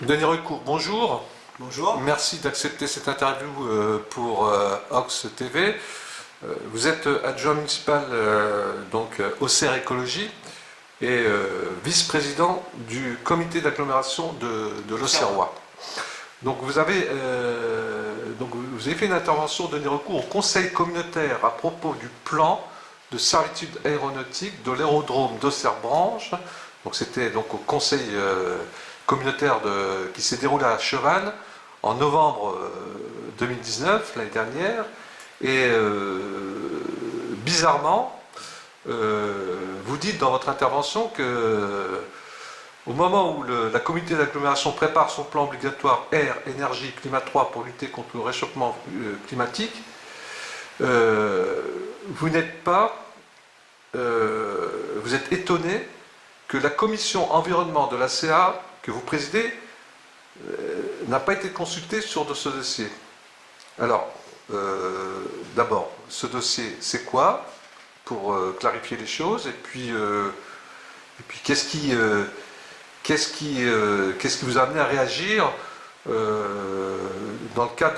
Denis Recourt, bonjour. Bonjour. Merci d'accepter cette interview pour Ox TV. Vous êtes adjoint municipal donc Auxerre Écologie et vice-président du comité d'agglomération de l'Auxerrois. Donc vous avez fait une intervention, Denis Recourt, au conseil communautaire à propos du plan de servitude aéronautique de l'aérodrome d'Auxerre-Branche. Donc c'était donc au conseil communautaire qui s'est déroulé à Chevannes en novembre 2019, l'année dernière. Et bizarrement, vous dites dans votre intervention que au moment où la communauté d'agglomération prépare son plan obligatoire air, énergie, climat 3 pour lutter contre le réchauffement climatique, vous n'êtes pas, vous êtes étonné que la commission environnement de la CA que vous présidez n'a pas été consultée sur ce dossier. Alors, d'abord, ce dossier, c'est quoi, pour clarifier les choses, et puis qu'est-ce qui vous a amené à réagir dans le cadre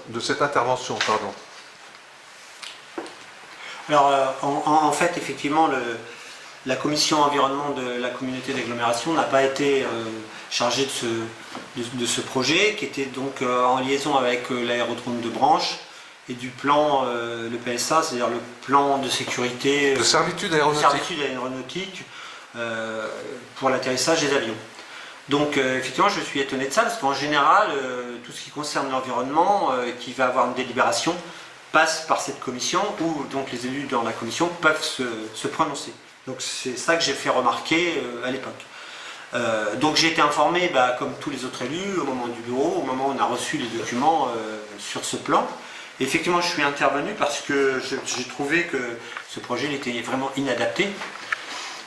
de cette intervention, pardon. Alors, en fait, effectivement, la commission environnement de la communauté d'agglomération n'a pas été chargée de ce projet, qui était donc en liaison avec l'aérodrome de Branche et du plan, le PSA, c'est-à-dire le plan de sécurité de servitude aéronautique, pour l'atterrissage des avions. Donc effectivement, je suis étonné de ça, parce qu'en général, tout ce qui concerne l'environnement, qui va avoir une délibération, passe par cette commission, où donc les élus dans la commission peuvent se prononcer. Donc c'est ça que j'ai fait remarquer à l'époque. Donc j'ai été informé, comme tous les autres élus, au moment du bureau, au moment où on a reçu les documents sur ce plan. Et effectivement, je suis intervenu parce que j'ai trouvé que ce projet était vraiment inadapté.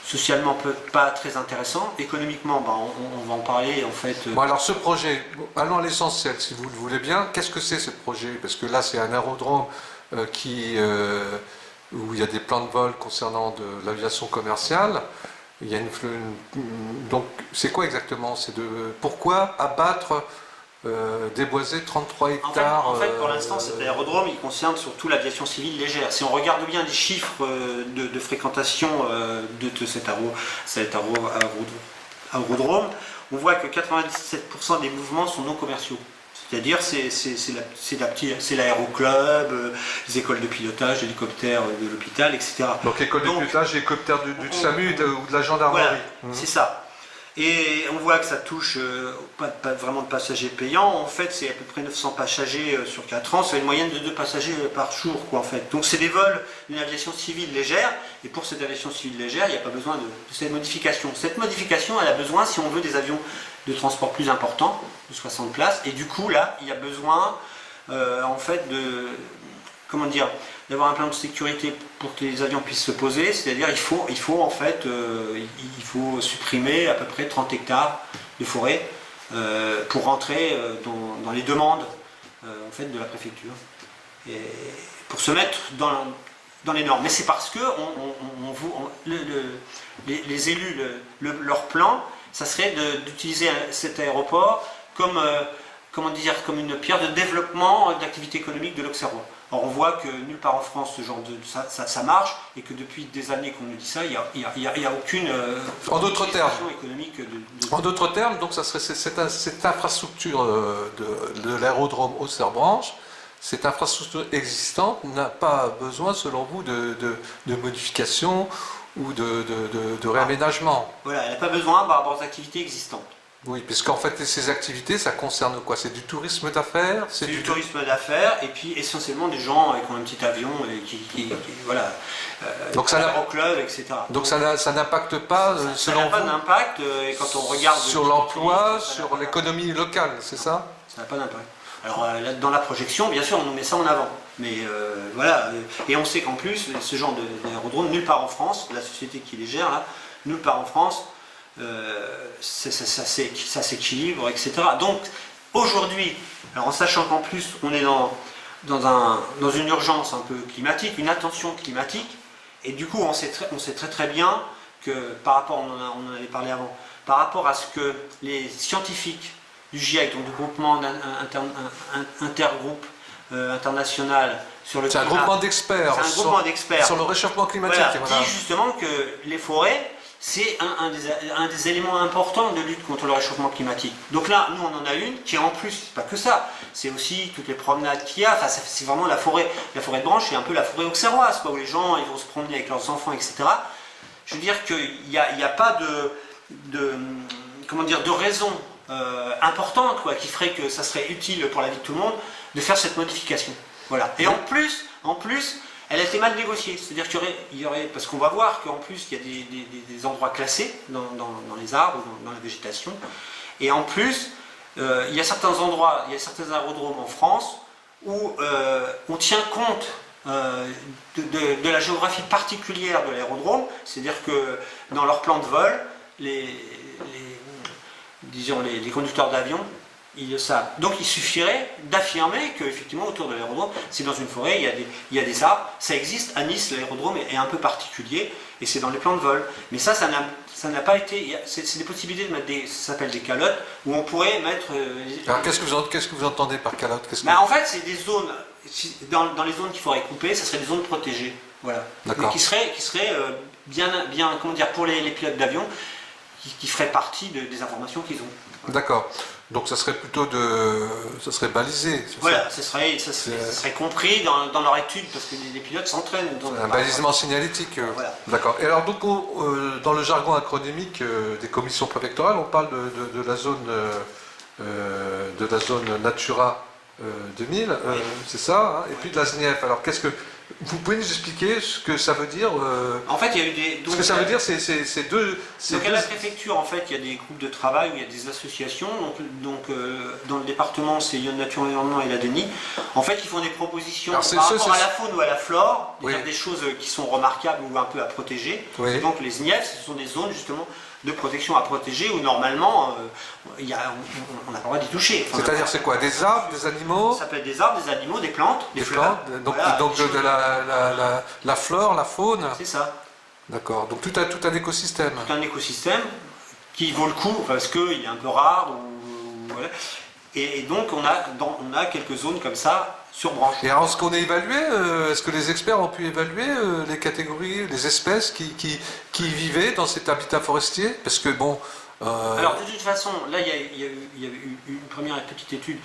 Socialement pas très intéressant, économiquement on va en parler en fait. Bon, alors ce projet, allons à l'essentiel si vous le voulez bien, qu'est-ce que c'est ce projet? Parce que là c'est un aérodrome où il y a des plans de vol concernant de l'aviation commerciale. Il y a donc c'est quoi exactement? Pourquoi abattre, déboiser 33 hectares? En fait, pour l'instant, cet aérodrome, il concerne surtout l'aviation civile légère. Si on regarde bien les chiffres de fréquentation de cet aérodrome, on voit que 97% des mouvements sont non commerciaux. C'est-à-dire, c'est l'aéroclub, les écoles de pilotage, l'hélicoptère de l'hôpital, etc. Donc, école de pilotage, hélicoptère du SAMU ou de la gendarmerie. Voilà, c'est ça. Et on voit que ça touche pas vraiment de passagers payants. En fait, c'est à peu près 900 passagers sur 4 ans. C'est une moyenne de 2 passagers par jour, en fait. Donc, c'est des vols d'une aviation civile légère. Et pour cette aviation civile légère, il n'y a pas besoin de cette modification. Cette modification, elle a besoin, si on veut, des avions de transport plus importants, de 60 places. Et du coup, là, il y a besoin, en fait, d'avoir un plan de sécurité pour que les avions puissent se poser, c'est-à-dire il faut supprimer à peu près 30 hectares de forêt pour rentrer dans les demandes en fait, de la préfecture, et pour se mettre dans les normes. Mais c'est parce que les élus, leur plan, ça serait d'utiliser cet aéroport comme une pierre de développement d'activité économique de l'Auxerrois. Or, on voit que nulle part en France ça marche, et que depuis des années qu'on nous dit ça, il n'y a aucune utilisation économique En d'autres termes, donc ça serait cette infrastructure de l'aérodrome Auxerre-Branche, cette infrastructure existante n'a pas besoin, selon vous, de modification ou de réaménagement. Voilà, elle n'a pas besoin par rapport aux activités existantes. Oui, puisqu'en fait, ces activités, ça concerne quoi? C'est du tourisme d'affaires? C'est du tourisme d'affaires, et puis essentiellement des gens qui ont un petit avion et qui voilà, donc ça au club, etc. Donc ça n'impacte pas, selon vous, ça n'a pas d'impact, et quand on regarde sur l'emploi, sur l'économie locale, c'est ça? Ça n'a pas d'impact. Alors dans la projection, bien sûr, on nous met ça en avant. Mais voilà, et on sait qu'en plus, ce genre d'aérodrome, nulle part en France, la société qui les gère, là, nulle part en France, ça s'équilibre, etc. Donc aujourd'hui, alors en sachant qu'en plus on est dans une urgence un peu climatique, une attention climatique, et du coup on sait très bien que par rapport, on en avait parlé avant, par rapport à ce que les scientifiques du GIEC, donc du groupement intergroupe international sur le C'est un climat, groupement d'experts c'est un groupement d'experts, sur le réchauffement climatique. voilà, dit justement que les forêts, c'est un des éléments importants de lutte contre le réchauffement climatique. Donc là, nous, on en a une qui, en plus, c'est pas que ça, c'est aussi toutes les promenades qu'il y a. Enfin, c'est vraiment la forêt de branche, c'est un peu la forêt auxerroise, quoi, où les gens ils vont se promener avec leurs enfants, etc. Je veux dire qu'il n'y a pas de raison importante, quoi, qui ferait que ça serait utile pour la vie de tout le monde de faire cette modification. Voilà. Et en plus, elle a été mal négociée. C'est-à-dire qu'il y aurait, parce qu'on va voir qu'en plus, il y a des endroits classés dans les arbres, dans la végétation. Et en plus, il y a certains endroits, il y a certains aérodromes en France où on tient compte de la géographie particulière de l'aérodrome. C'est-à-dire que dans leur plan de vol, les conducteurs d'avion, ils le savent. Donc il suffirait d'affirmer qu'effectivement autour de l'aérodrome, c'est dans une forêt, il y a des arbres, ça existe. À Nice, l'aérodrome est un peu particulier et c'est dans les plans de vol. Mais ça n'a pas été. C'est des possibilités de mettre ça s'appelle des calottes, où on pourrait mettre. Alors qu'est-ce que vous entendez par calotte? En fait, c'est des zones. Dans les zones qu'il faudrait couper, ça serait des zones protégées. Voilà. Mais qui seraient bien, comment dire, pour les pilotes d'avion, qui feraient partie des informations qu'ils ont. Voilà. D'accord. Donc ça serait plutôt ça serait balisé. Voilà, ça serait compris dans leur étude, parce que les pilotes s'entraînent. Un balisement signalétique. Voilà. D'accord. Et alors donc dans le jargon acronymique des commissions préfectorales, on parle de la zone Natura 2000, oui. C'est ça, hein, et puis de la SNIEF. Alors vous pouvez nous expliquer ce que ça veut dire En fait, il y a eu des. Ce que ça veut dire, c'est deux. Donc à la préfecture, en fait, il y a des groupes de travail, où il y a des associations. Donc dans le département, c'est Lyon Nature Environnement et la DENI. En fait, ils font des propositions par rapport à la faune ou à la flore, oui. Des choses qui sont remarquables ou un peu à protéger. Oui. Et donc les SNIEF, ce sont des zones justement de protection à protéger où normalement on n'a pas le droit d'y toucher. Enfin, c'est-à-dire c'est quoi? Des arbres, des animaux? Ça peut être des arbres, des animaux, des plantes, des fleurs. Donc, voilà, donc de la flore, la faune. C'est ça. D'accord. Donc tout un écosystème. Tout un écosystème qui vaut le coup parce qu'il est un peu rare. Voilà. Et donc on a quelques zones comme ça sur branche. Et alors, est-ce qu'on a évalué, est-ce que les experts ont pu évaluer les catégories, les espèces qui vivaient dans cet habitat forestier? Parce que bon... Alors de toute façon, là il y a eu une première petite étude.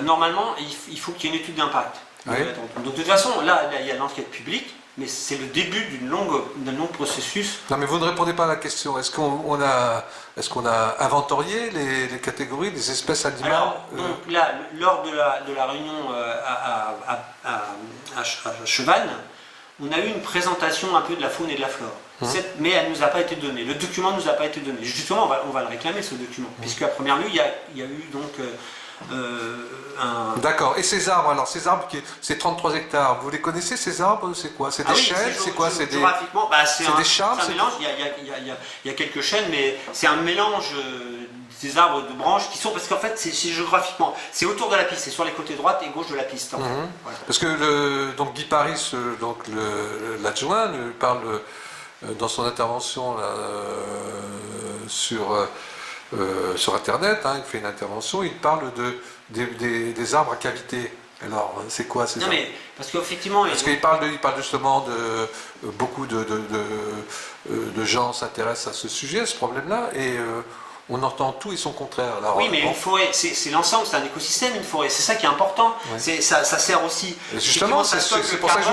Normalement, il faut qu'il y ait une étude d'impact. Oui. Donc de toute façon, là il y a l'enquête publique, mais c'est le début d'un long processus. Non, mais vous ne répondez pas à la question. Est-ce qu'on a inventorié les catégories des espèces animales? Alors, donc là, lors de la réunion à Chevannes, on a eu une présentation un peu de la faune et de la flore. Mais elle ne nous a pas été donnée. Le document ne nous a pas été donné. Justement, on va le réclamer, ce document. Puisque à première vue, il y a eu donc D'accord. Et ces arbres, alors ces arbres, c'est 33 hectares, vous les connaissez ces arbres? C'est quoi? C'est des chênes? C'est quoi? C'est des... Géographiquement, c'est des charmes? C'est un mélange. Il y a quelques chênes, mais c'est un mélange des arbres de branches qui sont... Parce qu'en fait, c'est géographiquement, c'est autour de la piste, c'est sur les côtés droite et gauche de la piste. En fait. Voilà. Parce que donc Guy Paris, l'adjoint, parle dans son intervention là, sur Internet, hein, il fait une intervention, il parle des arbres à cavité. Alors, c'est quoi ces arbres? Mais parce qu'effectivement... Parce qu'il parle justement de... Beaucoup de gens s'intéressent à ce sujet, à ce problème-là, et on entend tout et son contraire. Alors, oui, mais une forêt, c'est l'ensemble, c'est un écosystème, une forêt. C'est ça qui est important. Ouais. Ça sert aussi... Et justement, c'est pour ça que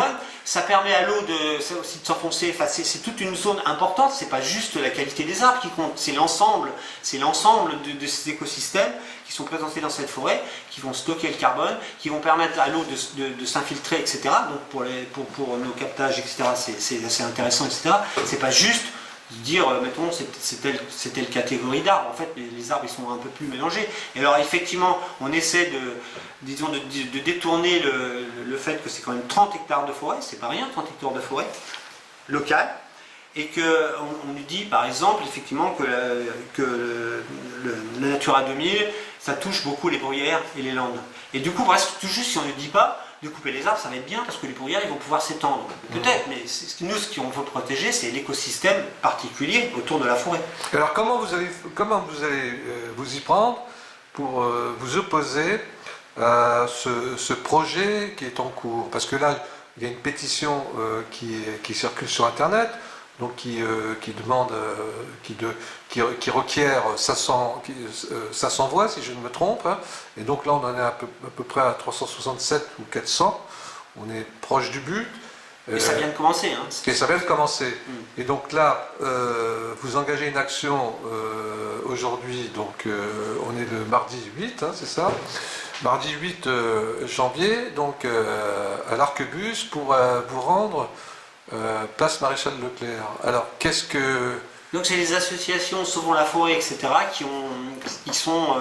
ça permet à l'eau de s'enfoncer. Enfin, c'est toute une zone importante. C'est pas juste la qualité des arbres qui compte. C'est l'ensemble de ces écosystèmes qui sont présentés dans cette forêt, qui vont stocker le carbone, qui vont permettre à l'eau de s'infiltrer, etc. Donc pour nos captages, etc. C'est assez intéressant, etc. C'est pas juste dire, mettons, c'est telle catégorie d'arbres. En fait, les arbres, ils sont un peu plus mélangés. Et alors, effectivement, on essaie de détourner le fait que c'est quand même 30 hectares de forêt, c'est pas rien, 30 hectares de forêt locale, et qu'on nous dit, par exemple, effectivement, que la Natura 2000, ça touche beaucoup les bruyères et les landes. Et du coup, presque tout juste, si on ne dit pas, de couper les arbres, ça va être bien parce que les bruyères ils vont pouvoir s'étendre. Peut-être, mais nous ce qu'on veut protéger, c'est l'écosystème particulier autour de la forêt. Alors comment vous allez vous y prendre pour vous opposer à ce projet qui est en cours? Parce que là, il y a une pétition qui circule sur Internet, donc qui demande, qui requiert 500 voix, si je ne me trompe, hein. Et donc là, on en est à peu près à 367 ou 400. On est proche du but. Et ça vient de commencer. Hein. Et ça vient de commencer. Et donc là, vous engagez une action aujourd'hui, donc on est le mardi 8, hein, c'est ça? Mardi 8 janvier, donc à l'Arquebus, pour vous rendre place Maréchal Leclerc. Alors, qu'est-ce que... Donc c'est les associations Sauvons la forêt, etc., qui sont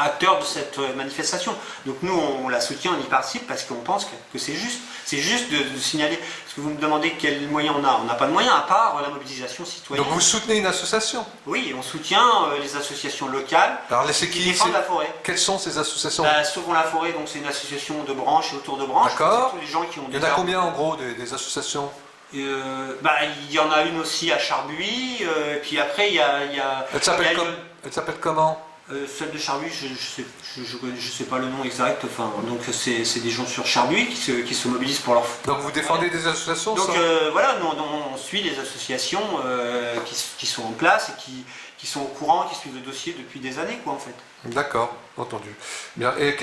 acteurs de cette manifestation. Donc nous, on la soutient, on y participe parce qu'on pense que c'est juste. C'est juste de signaler. Parce que vous me demandez quels moyens on a. On n'a pas de moyens à part la mobilisation citoyenne. Donc vous soutenez une association? Oui, on soutient les associations locales Alors, qui défendent la forêt. Quelles sont ces associations? Sauvons la forêt, donc c'est une association de branches et autour de branches. D'accord. Les gens qui ont Il y en a combien en gros des associations? il y en a une aussi à Charbuy, puis après il y a Elle s'appelle comment? Celle de Charbuy, je sais pas le nom exact, enfin, donc c'est des gens sur Charbuy qui se mobilisent pour leur... Donc vous défendez des associations? Donc voilà, nous on suit les associations qui sont en place et qui sont au courant, qui suivent le dossier depuis des années, quoi, en fait. D'accord, entendu. Bien. Et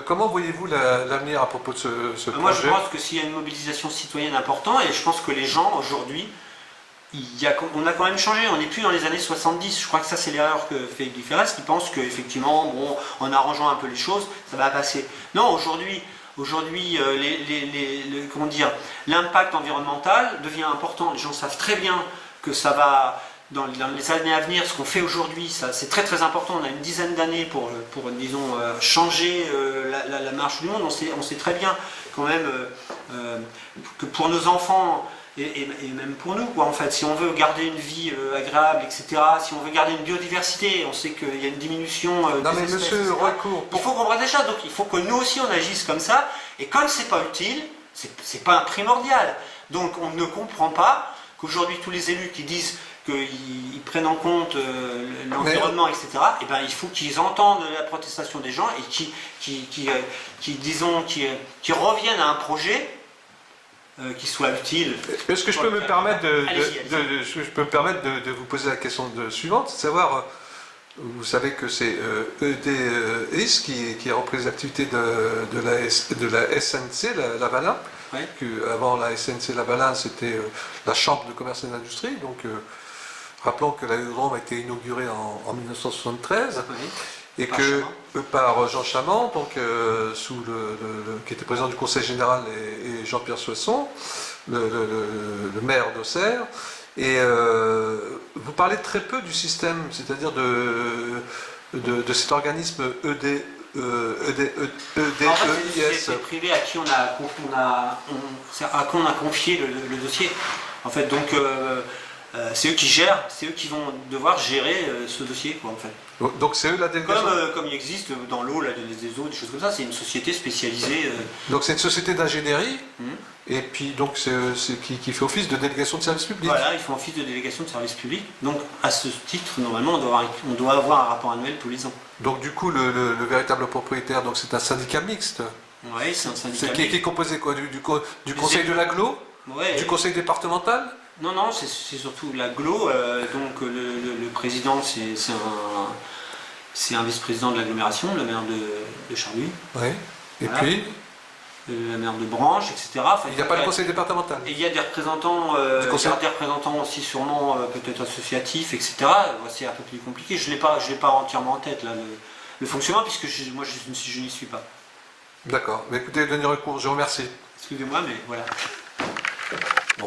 comment voyez-vous l'avenir à propos de ce projet? Moi je pense que s'il y a une mobilisation citoyenne importante, et je pense que les gens aujourd'hui, on a quand même changé, on n'est plus dans les années 70, je crois que ça c'est l'erreur que fait Guy Ferrès, qui pense qu'effectivement, bon, en arrangeant un peu les choses, ça va passer. Non, aujourd'hui, comment dire, l'impact environnemental devient important, les gens savent très bien que ça va, dans les années à venir, ce qu'on fait aujourd'hui, c'est très très important, on a une dizaine d'années pour disons, changer la marche du monde, on sait très bien quand même que pour nos enfants, et même pour nous, quoi, en fait, si on veut garder une vie agréable, etc., si on veut garder une biodiversité, on sait qu'il y a une diminution non, des mais espèces, monsieur Roycourt, il faut qu'on protège ça, donc il faut que nous aussi on agisse comme ça, et comme c'est pas utile, c'est pas primordial. Donc on ne comprend pas qu'aujourd'hui tous les élus qui disent qu'ils prennent en compte l'environnement, etc., et ben, il faut qu'ils entendent la protestation des gens et qui reviennent à un projet qui soit utile. Est-ce que je peux me permettre de vous poser la question suivante, c'est de savoir, vous savez que c'est EDIS qui a repris les activités de la SNC Lavalin, Oui. Avant la SNC Lavalin c'était la Chambre de commerce et d'industrie, donc rappelons que l'aérodrome a été inauguré en 1973. Oui. Et Par que Chamant. par Jean Chamant, donc, qui était président du Conseil général, et Jean-Pierre Soisson, le maire d'Auxerre. Et vous parlez très peu du système, c'est-à-dire de cet organisme EDIS. En fait, c'est une société privée à qui on a confié le dossier. En fait, donc c'est eux qui gèrent, c'est eux qui vont devoir gérer ce dossier, quoi, en fait. Donc c'est eux la délégation. Comme il existe dans l'eau, des eaux, des choses comme ça, c'est une société spécialisée. Donc c'est une société d'ingénierie, et puis donc qui fait office de délégation de service public. Voilà, ils font office de délégation de service public. Donc à ce titre, normalement, on doit avoir un rapport annuel tous les ans. Donc du coup, le véritable propriétaire, donc c'est un syndicat mixte. Oui, c'est un syndicat. Qui est composé quoi, du conseil de l'agglo, ouais, du conseil départemental? Non, c'est surtout l'agglo. Donc le président, c'est un vice-président de l'agglomération, le maire de Charbuy. Oui. Et Voilà. puis La maire de Branche, etc. Enfin, il n'y a pas le conseil départemental. Et il y a des représentants, aussi sûrement peut-être associatifs, etc. C'est un peu plus compliqué. Je l'ai pas entièrement en tête là, le fonctionnement, puisque moi je n'y suis pas. D'accord. Mais écoutez, Denis Roycourt, je vous remercie. Excusez-moi, mais voilà. Bon,